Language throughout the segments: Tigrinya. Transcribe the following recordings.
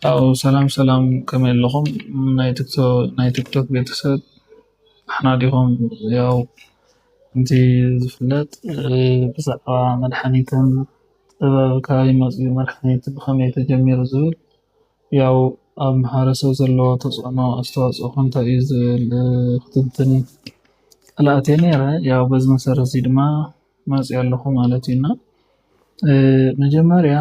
أو سلام سلام كمان لهم ناي تيك توك بيتسد احنا ديهم ياو انتي زفلت بزعبا مدحانيتن كاي مزيو مدحانيت بخمية تجمير زول ያው ኣብ ማሕበረሰብ ዘለዎ ተፅዕኖ ኣስተዋፅኦ እንታይ እዩ ዝብል ክትንትን ኣላእትየ ነይረ ያው በዚ መሰረት እዚ ድማ መፅእ ኣለኹ ማለት እዩ እና መጀመርያ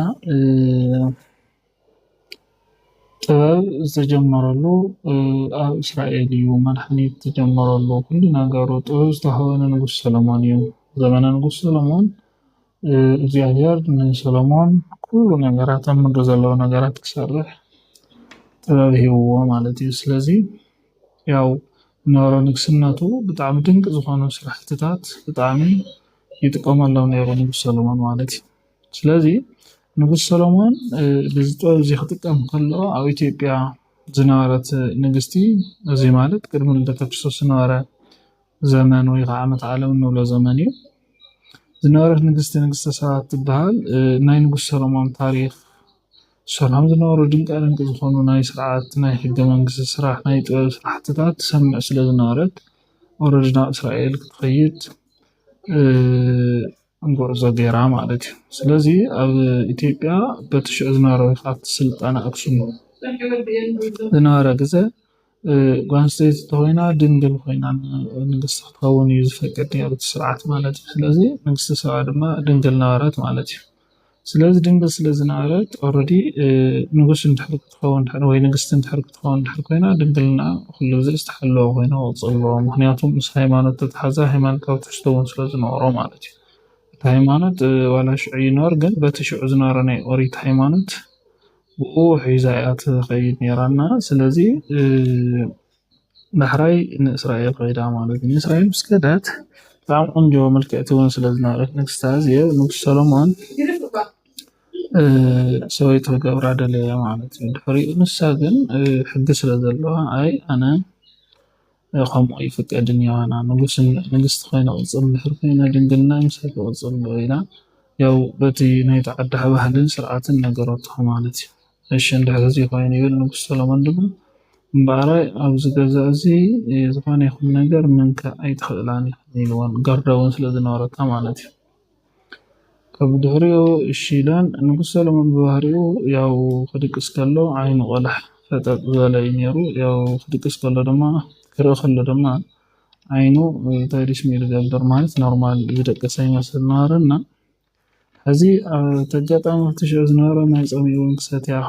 ጥበብ ዝተጀመረሉ ኣብ እስራኤል እዩ መድሓኒት ዝተጀመረሉ ኩሉ ነገሩ ጥበብ ዝተወሃቦ ንንጉስ ሰሎሞን እዩ ዘመነ ንጉስ ሰሎሞን እግዚኣብሔር ንሰሎሞን ኩሉ ነገራት ኣብ ምድሪ ዘለዉ ነገራት ክሰርሕ ጥበብ ሂብዎ ማለት እዩ ስለዚ ያው ነበሮ ንግስነቱ ብጣዕሚ ድንቂ ዝኾኑ ስራሕትታት ብጣዕሚ ይጥቀመሎም ነይሩ ንጉስ ሰሎሞን ማለት እዩ ስለዚ ንጉስ ሰሎሞን በዚ ጥበብ እዚ ክጥቀም ከሎ ኣብ ኢትዮጵያ ዝነበረት ንግስቲ እዚ ማለት ቅድሚ ልደተ ክርስቶስ ዝነበረ ዘመን ወይ ከዓ ዓመተ ዓለም እንብሎ ዘመን እዩ ዝነበረት ንግስተ ሳባ ትበሃል ናይ ንጉስ ሰሎሞን ታሪክ ሰላም ዝነበሩ ድንቃድንቂ ዝኾኑ ናይ ስርዓት ናይ ሕገ መንግስቲ ስራሕ ናይ ጥበብ ስራሕትታት ትሰምዕ ስለ ዝነበረት ኦረዲ ናብ እስራኤል ክትኸይድ ጉዕዞ ገይራ ማለት እዩ ስለዚ ኣብ ኢትዮጵያ በቲ ሽዑ ዝነበረ ወይ ከዓ ኣብቲ ስልጣነ ኣክሱም ዝነበረ ግዜ ጓል ኣንስተይቲ እንተኮይና ድንግል ኮይና ንግስቲ ክትከውን እዩ ዝፈቅድ ነይሩ እቲ ስርዓት ማለት እዩ ስለዚ ንግስተ ሳባ ድማ ድንግል ነበረት ማለት እዩ ስለዚ ድንግል ስለ ዝነበረት ኦረዲ ንጉስ እንድሕር ክትከውን ወይ ንግስቲ እንድሕር ክትከውን እንድሕር ኮይና ድንግልና ኩሉ ግዜ ዝተሓለወ ኮይና ቅፅል ኣለዎ ምክንያቱም ምስ ሃይማኖት ተተሓሓዘ ሃይማኖታዊ ትሕዝቶ እውን ስለ ዝነበሮ ማለት እዩ እቲ ሃይማኖት ዋላ ሽዑ ይነበር ግን በቲ ሽዑ ዝነበረ ናይ ኦሪት ሃይማኖት ብኡ ሒዛ እያ ትኸይድ ነይራና ስለዚ ዳሕራይ ንእስራኤል ከይዳ ማለት እዩ ንእስራኤል ምስ ከደት ብጣዕሚ ቆንጆ ምልክዕቲ እውን ስለ ዝነበረት ንግስቲ እዚኣ ንጉስ ሰሎሞን ሰበይቱ ክገብራ ደለየ ማለት እዩ ድሕሪኡ ንሳ ግን ሕጊ ስለ ዘለዋ ኣይ ኣነ ከምኡ ይፍቀድን እዩ ኣነ ንግስቲ ኮይነ ቅፅል እንድሕር ኮይነ ድንግልና ምሳይ ክቅፅል ኣሎ ኢላ ያው በቲ ናይቲ ዓዲ ባህልን ስርዓትን ነገረቶ ማለት እዩ እሺ እንድሕር እዚ ኮይኑ ይብል ንጉስ ሰሎሞን ድማ እምበኣራይ ኣብዚ ገዛ እዚ ዝኾነ ይኹን ነገር ምንካእ ኣይትኽእላን ኢልዎን ጋርዳ እውን ስለ ዝነበረታ ማለት እዩ ካብ ድሕሪኡ እሺ ኢለን ንጉስ ሰሎሞን ብባህሪኡ ያው ክድቅስ ከሎ ዓይኑ ቆላሕ ፈጠጥ ዝበለ እዩ ነይሩ ያው ክድቅስ ከሎ ድማ ክርኢ ከሎ ድማ ዓይኑ እንታይ ሪስሚ ዝገብር ማለት ኖርማል ዝደቀሰ ይመስል ነበረና ሕዚ ኣብ ተጋጣሚ ኣብቲ ሽዑ ዝነበረ ናይ ፆም እውን ክሰትያ